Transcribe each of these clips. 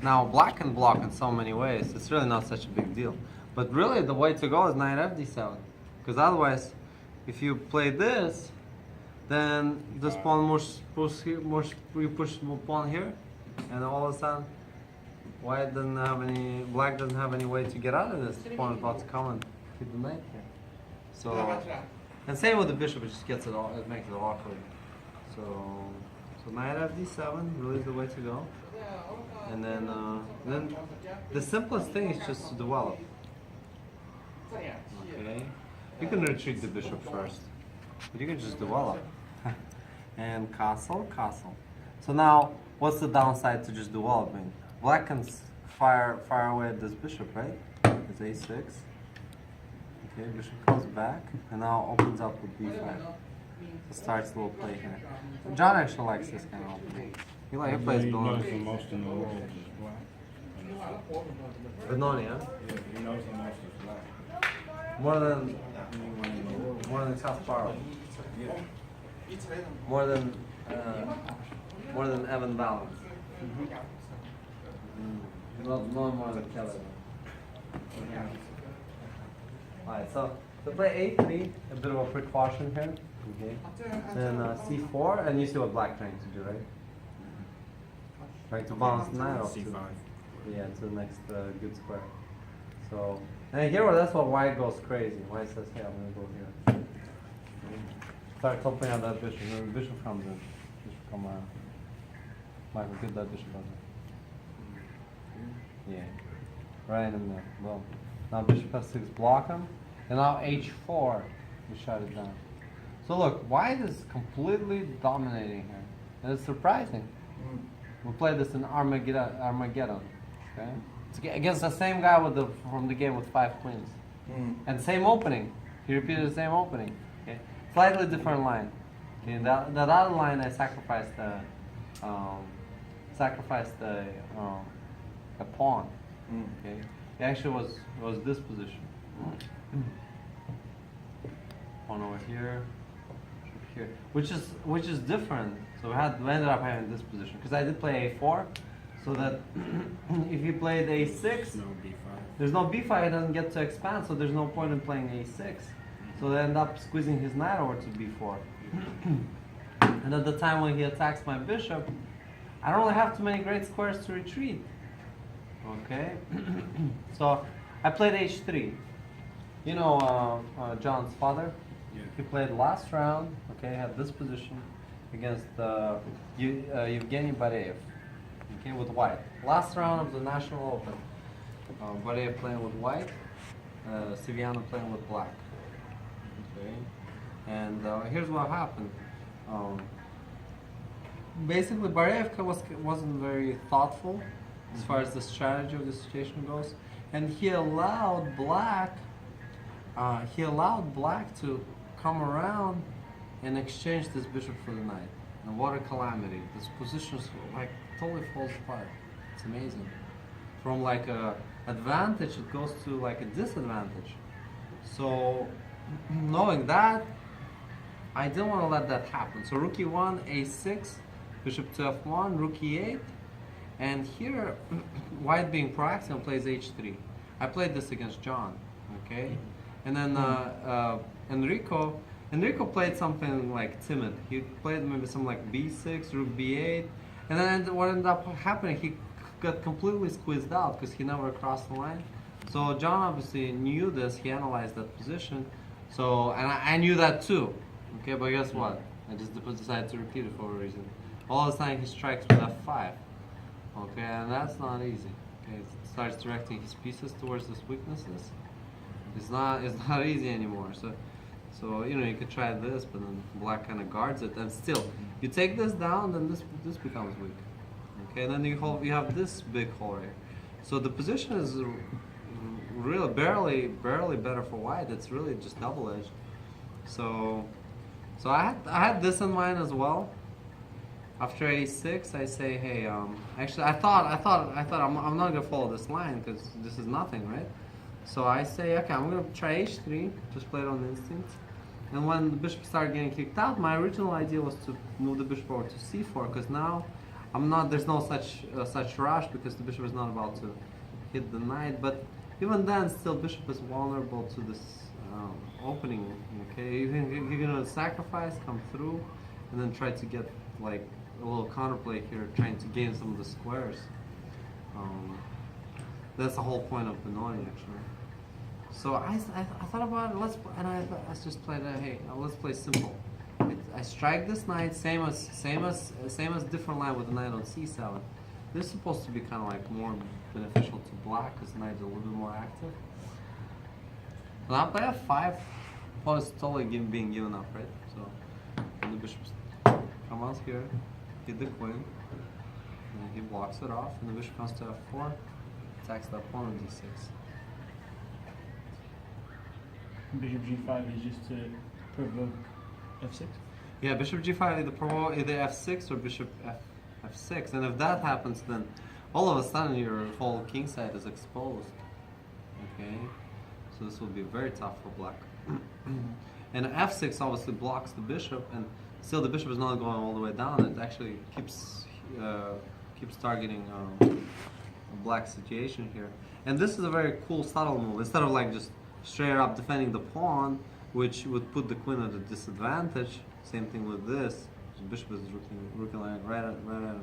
Now black can block in so many ways. It's really not such a big deal. But really, the way to go is knight fd7, because otherwise, if you play this, then this pawn you push the pawn here, and all of a sudden, black doesn't have any way to get out of this. The pawn is about to come and hit the knight here. So, and same with the bishop, it just gets it all, it makes it awkward. So knight fd7 really is the way to go. And then the simplest thing is just to develop. Okay, you can retreat the bishop first, but you can just develop. And castle. So now, what's the downside to just developing? Black can fire away at this bishop, right? It's a6. Okay, bishop comes back, and now opens up with b5. So starts a little play here. John actually likes this kind of opening. He plays He knows Benoni. the most in the world is black. Benoni, huh? Yeah, he knows the most is black. More than Kasparov. More than Evan Balance. No more than Keller. Alright, so to play a3, a bit of a precaution here. Okay. Then c4, and you see what black trying to do, right? Trying to bounce the knight off to, C5. yeah, to the next good square. So, and here that's what white goes crazy. White says, hey, I'm gonna go here. Starts opening out that bishop, and the bishop comes in. Bishop come around. Michael, get that bishop out there. Yeah. Right in the middle. Boom. Now bishop f6 block him. And now h4, we shut it down. So look, white is completely dominating here. And it's surprising. We played this in Armageddon. Okay? It's against the same guy from the game with 5 queens. And same opening. He repeated the same opening. Okay? Slightly different line. Okay, that other line I sacrificed a pawn. Okay, it actually was this position. Pawn over here, which is different. So we ended up having this position because I did play a4, so that if you played a6, No B5. there's no b5, it doesn't get to expand, so there's no point in playing a6. So they end up squeezing his knight over to b4. And at the time when he attacks my bishop, I don't really have too many great squares to retreat. Okay? So I played h3. You know John's father? Yeah. He played last round, okay, had this position against Evgeny Bareev, okay, with white. Last round of the National Open. Bareev playing with white, Siviano playing with black. Okay, and here's what happened. Basically, Bareev wasn't very thoughtful as far as the strategy of the situation goes, and he allowed black to come around and exchange this bishop for the knight. And what a calamity! This position totally falls apart. It's amazing. From like a advantage, it goes to like a disadvantage. So, knowing that, I didn't want to let that happen. So rook e1, a6, bishop to f1, rook e8, and here, white being proactive plays h3. I played this against John, okay? And then Enrico played something like timid. He played maybe some like b6, rook b8, and then what ended up happening, he got completely squeezed out because he never crossed the line. So John obviously knew this, he analyzed that position. So, and I knew that too. Okay, but guess what? I just decided to repeat it for a reason. All of a sudden he strikes with f5. Okay, and that's not easy. Okay, he starts directing his pieces towards these weaknesses. It's not easy anymore. So you know, you could try this, but then black kind of guards it, and still you take this down, then this becomes weak. Okay, and then you have this big hole here. So the position is really barely better for white. It's really just double-edged. So I had this in mind as well. After a6, I say, hey, actually I thought I'm not gonna follow this line because this is nothing, right? So I say, okay, I'm gonna try h3, just play it on instinct. And when the bishop started getting kicked out, my original idea was to move the bishop over to c4, because now I'm not. There's no such rush because the bishop is not about to hit the knight. But even then, still bishop is vulnerable to this opening. Okay, you're gonna sacrifice, come through, and then try to get like a little counterplay here, trying to gain some of the squares. That's the whole point of Benoni actually. So I thought about it. Let's just play that. Hey, let's play simple. I strike this knight, same as different line with the knight on c7. This is supposed to be kind of like more beneficial to black because the knight is a little bit more active. And I play f5. Pawn is totally being given up, right? So and the bishop come out here, hit the queen, and he blocks it off, and the bishop comes to f4, attacks that pawn on d6. Bishop g5 is just to provoke f6? Yeah, bishop g5 either f6 or bishop f6, and if that happens, then all of a sudden your whole king side is exposed. Okay, so this will be very tough for black. And f6 obviously blocks the bishop, and still the bishop is not going all the way down. It actually keeps targeting a black situation here. And this is a very cool subtle move. Instead of like just straight up defending the pawn, which would put the queen at a disadvantage. Same thing with this. The bishop is looking like right at him.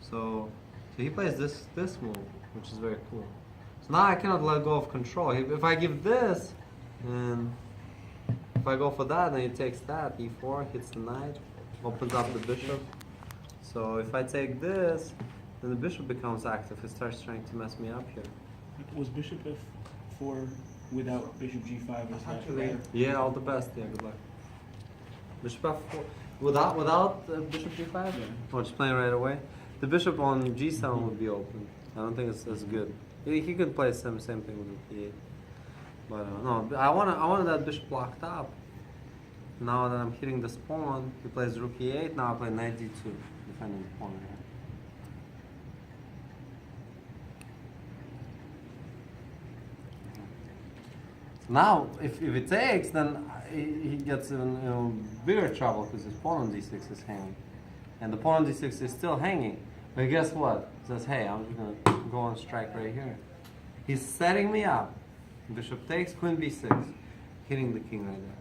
So he plays this move, which is very cool. So now I cannot let go of control. If I give this, and if I go for that, then he takes that. e4 hits the knight, opens up the bishop. So if I take this, then the bishop becomes active. He starts trying to mess me up here. Was bishop f4 without bishop g5? Was that rare? Yeah, all the best. Yeah, good luck. Bishop f4 without bishop g5. Yeah. Oh, just playing right away. The bishop on g7 would be open. I don't think it's as good. He could play same thing with the e8. But no, I wanted that bishop locked up. Now that I'm hitting this pawn, he plays rook e8. Now I play knight d2, defending the pawn. Now, if it takes, then he gets in bigger trouble because his pawn on d6 is hanging, and the pawn on d6 is still hanging. But guess what? He says, "Hey, I'm just gonna go on strike right here." He's setting me up. Bishop takes, queen b6, hitting the king right there.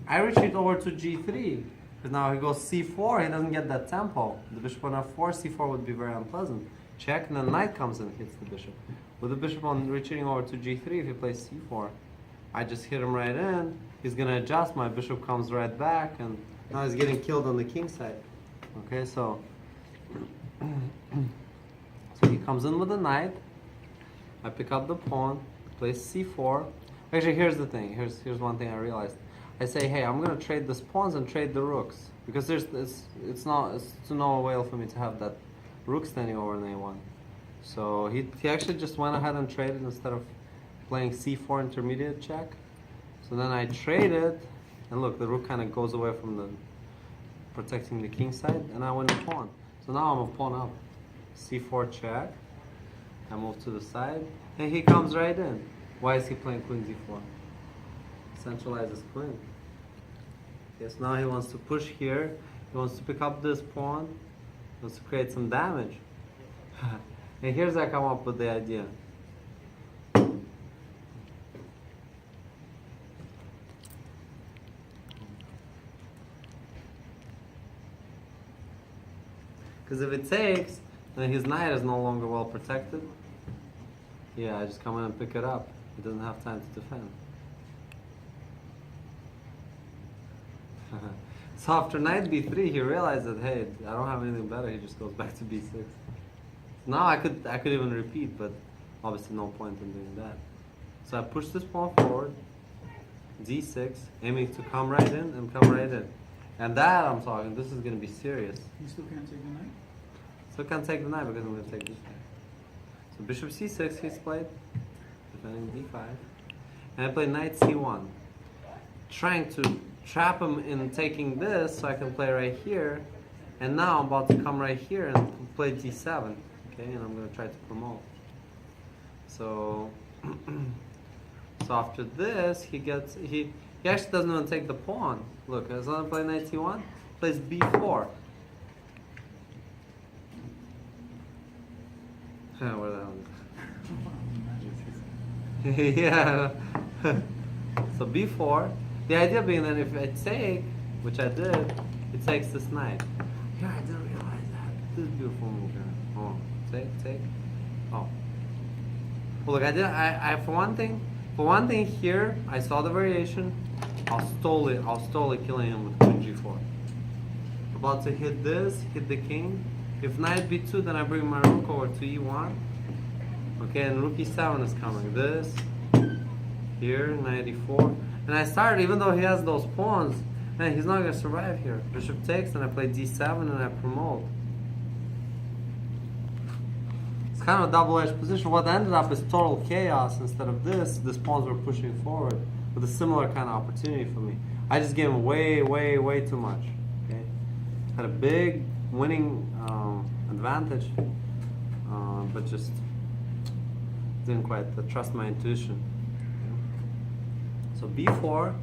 I retreat over to g3 because now he goes c4. He doesn't get that tempo. The bishop on f4, c4 would be very unpleasant. Check, and then knight comes and hits the bishop. With the bishop on retreating over to g3, if he plays c4. I just hit him right in. He's gonna adjust. My bishop comes right back, and now he's getting killed on the king side. Okay, so he comes in with the knight. I pick up the pawn, plays c4. Actually, here's the thing. Here's one thing I realized. I say, hey, I'm gonna trade these pawns and trade the rooks because it's to no avail for me to have that rook standing over an a1. So he actually just went ahead and traded instead of playing c4 intermediate check. So then I traded, and look, the rook kind of goes away from the protecting the king side, and I win a pawn. So now I'm a pawn up. c4 check. I move to the side, and he comes right in. Why is he playing queen d4? Centralizes queen. Yes, now he wants to push here. He wants to pick up this pawn. He wants to create some damage. And here's I come up with the idea. Because if it takes, then his knight is no longer well protected. Yeah, I just come in and pick it up. He doesn't have time to defend. So after knight b3, he realized that, hey, I don't have anything better. He just goes back to b6. Now I could even repeat, but obviously no point in doing that. So I push this pawn forward, d6, aiming to come right in and come right in. And that I'm talking, this is going to be serious. You still can't take the knight? Still can't take the knight because I'm going to take this guy. So bishop c6 he's played, defending d5. And I play knight c1. Trying to trap him in taking this so I can play right here. And now I'm about to come right here and play d7. Okay, and I'm going to try to promote. So, so after this, he actually doesn't even take the pawn. Look, as long as I play knight c1, plays b4. Where the hell is it? Yeah. So b4. The idea being that if I take, which I did, it takes this knight. Yeah, I didn't realize that. This is a beautiful move here. Oh, take. Oh. Well, look, I for one thing here, I saw the variation. I was totally killing him with queen g4. About to hit this, hit the king. If knight b2, then I bring my rook over to e1. Okay, and rook e7 is coming. This, here, knight e4. And I started, even though he has those pawns, man, he's not going to survive here. Bishop takes, and I play d7, and I promote. It's kind of a double-edged position. What ended up is total chaos. Instead of this, these pawns were pushing forward with a similar kind of opportunity for me. I just gave him way too much. Okay, had a big winning advantage, but just didn't quite trust my intuition. So b4,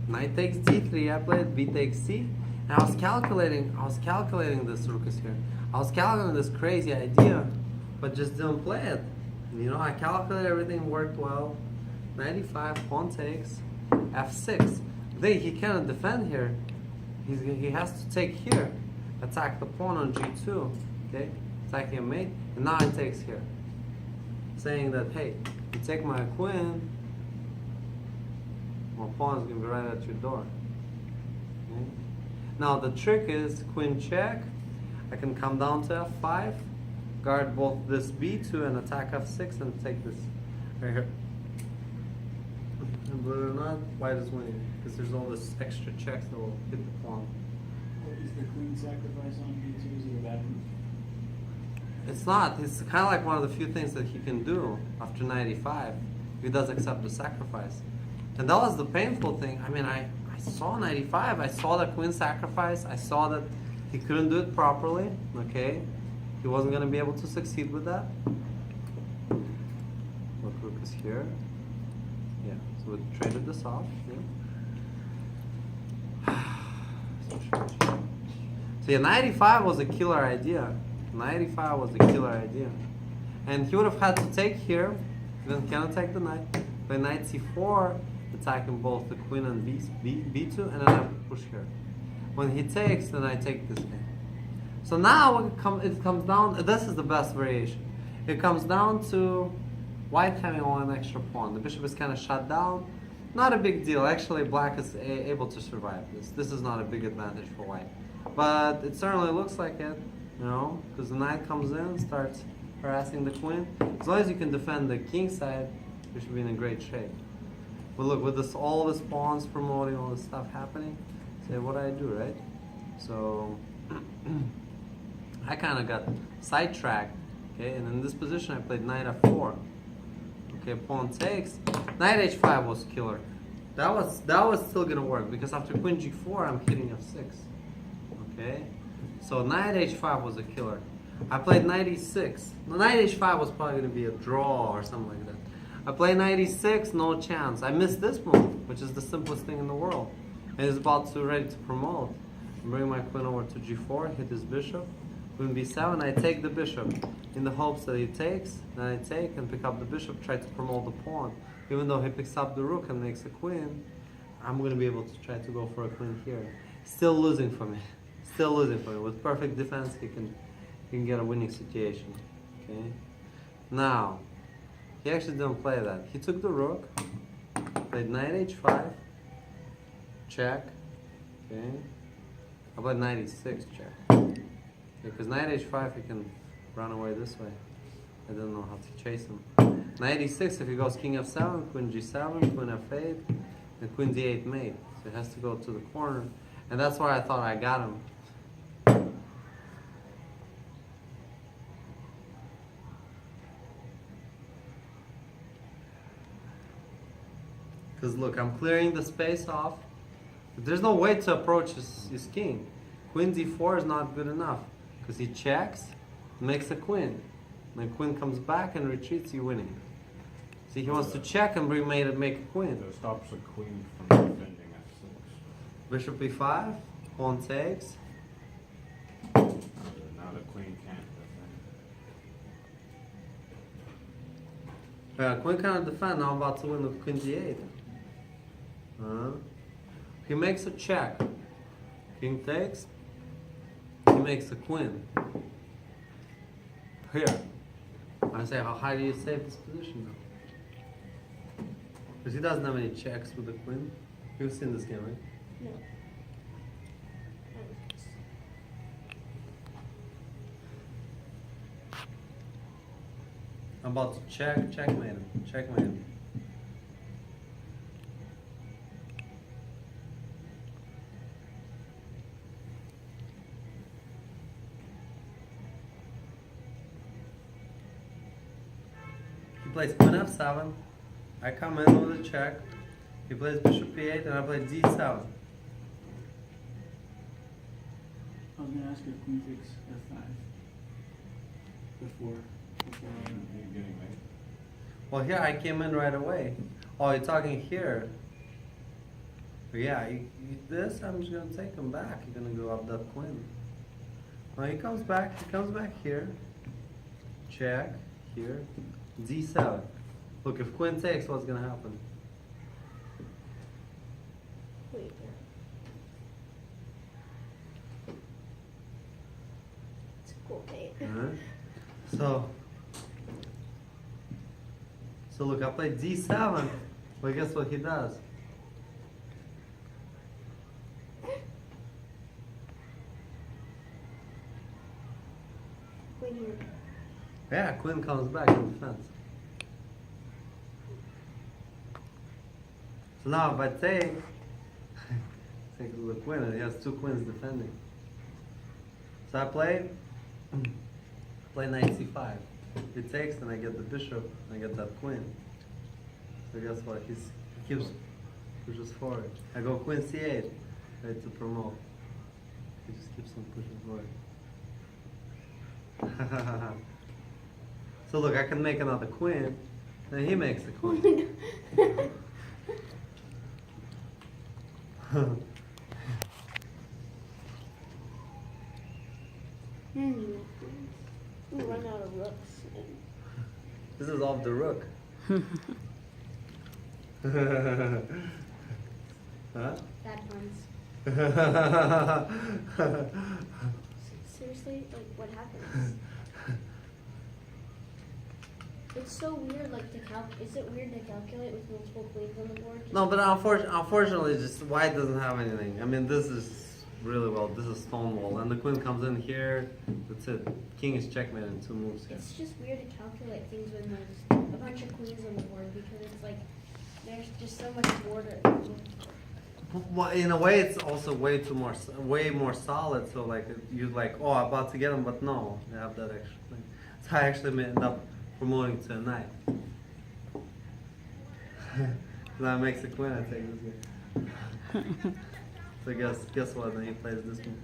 knight takes d3. I played b takes c, and I was calculating this rook is here. I was calculating this crazy idea, but just didn't play it. You know, I calculated everything worked well. 95, pawn takes, f6. He cannot defend here. He has to take here, attack the pawn on g2. Okay, attacking a mate, and now he takes here, saying that hey, you take my queen, my pawn is gonna be right at your door. Okay? Now the trick is queen check. I can come down to f5, guard both this b2 and attack f6 and take this right here. And believe it or not, white is winning because there's all this extra checks that will hit the pawn. What is the queen sacrifice on b2? Is it a bad move? It's not. It's kind of like one of the few things that he can do after 95. He does accept the sacrifice. And that was the painful thing. I mean, I saw 95. I saw that queen sacrifice. I saw that he couldn't do it properly. Okay? He wasn't going to be able to succeed with that. Look, rook is here. Yeah, so we traded this off. Yeah. So yeah, 95 was a killer idea. 95 was a killer idea. And he would have had to take here, then cannot take the knight. Play knight c4, attacking both the queen and b2, and then I push here. When he takes, then I take this guy. So now it comes down, this is the best variation. It comes down to white having one extra pawn. The bishop is kind of shut down. Not a big deal. Actually, black is able to survive this. This is not a big advantage for white. But it certainly looks like it, you know, because the knight comes in, starts harassing the queen. As long as you can defend the king side, you should be in a great shape. But look, with this, all this pawns promoting, all this stuff happening, say, what do I do, right? So, I kind of got sidetracked, okay? And in this position, I played knight f4. Okay, pawn takes. Knight h5 was killer. That was still gonna work because after queen g4, I'm hitting f6. Okay, so knight h5 was a killer. I played knight e6. Knight h5 was probably gonna be a draw or something like that. I played knight e6, no chance. I missed this move, which is the simplest thing in the world. And he's about to ready to promote. Bring my queen over to g4, hit his bishop. Queen b7, I take the bishop in the hopes that he takes, then I take and pick up the bishop, try to promote the pawn. Even though he picks up the rook and makes a queen, I'm going to be able to try to go for a queen here. Still losing for me. Still losing for me. With perfect defense, he can get a winning situation. Okay. Now, he actually didn't play that. He took the rook, played knight h5, check. Okay. I played knight e6, check. Because knight h5, he can run away this way. I don't know how to chase him. Knight e6, if he goes king f7, queen g7, queen f8, and queen d8 mate. So he has to go to the corner. And that's why I thought I got him. Because look, I'm clearing the space off. But there's no way to approach his king. Queen d4 is not good enough. Because he checks, makes a queen. When queen comes back and retreats, you're winning. See, he wants to check and make a queen. That stops the queen from defending f6. Bishop e5, pawn takes. Now the queen can't defend. Yeah, queen cannot defend. Now I'm about to win with queen d8. He makes a check. King takes. He makes a queen. Here. I say, how high do you save this position now? Because he doesn't have any checks with the queen. You've seen this game, right? No. I'm about to checkmate him. Checkmate him. He plays queen f7. I come in with a check. He plays bishop e8 and I play d7. I was gonna ask if queen takes f5 before. You're getting late. Well, here I came in right away. Oh, you're talking here. Yeah, this I'm just gonna take him back. You're gonna go up that queen. Well, he comes back. He comes back here. Check here. d7. Look, if queen takes, what's gonna happen? Wait. It's a cool date. So look, I played d7. Well, guess what he does? Wait here. Yeah, queen comes back in defense. So now if I take the queen, and he has two queens defending. So I play knight c5. He takes, and I get the bishop, and I get that queen. So guess what? He pushes forward. I go queen c8, right, to promote. He just keeps on pushing forward. So look, I can make another queen, and he makes a Oh queen. my god. We run out of rooks. This is off the rook. Huh? Bad puns. Seriously, like what happens? It's so weird, like is it weird to calculate with multiple queens on the board? No, but unfortunately, just white doesn't have anything. I mean, this is really well. This is Stonewall, and the queen comes in here. That's it. King is checkmate in 2 moves here. It's just weird to calculate things when there's a bunch of queens on the board because it's like there's just so much border. Well, in a way, it's also way more solid. So like you like, oh, I'm about to get him, but no, I have that extra thing. So I actually end up promoting to a knight. That makes a queen. I take this guy. So guess what? Then he plays this one.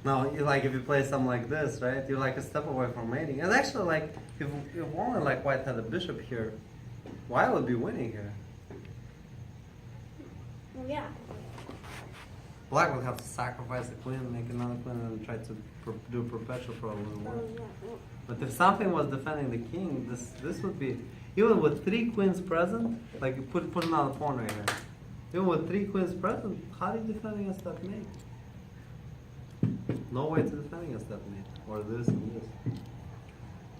Now, like if you play something like this, right? You're like a step away from mating. And actually, like if only like white had a bishop here, white would be winning here. Well, yeah. Black would have to sacrifice a queen, make another queen, and try to do perpetual problem. Oh, yeah. Well, But if something was defending the king, this would be even with 3 queens present. Like you put another pawn right here. Even with 3 queens present, how are you defending against that mate? No way to defend against that mate, or this and this.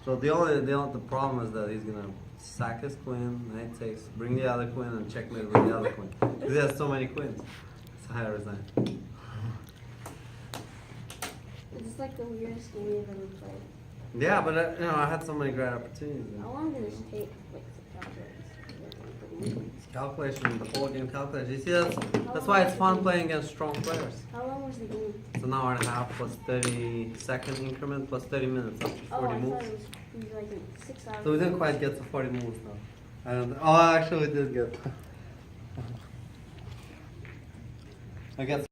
So the problem is that he's gonna sack his queen, knight takes, bring the other queen, and checkmate with the other queen. Because he has so many queens. So I resign. it's like the weirdest game you've ever played. Yeah, but I had so many great opportunities. How long did this take? Like to calculate? It's calculation, the whole game calculation. You see, that's why it's fun playing against strong players. How long was the game? It's an hour and a half plus 30-second increment plus 30 minutes up to 40 Oh, I moves. thought it was like 6 hours. So we didn't quite get to 40 moves now. Oh, actually we did get. I guess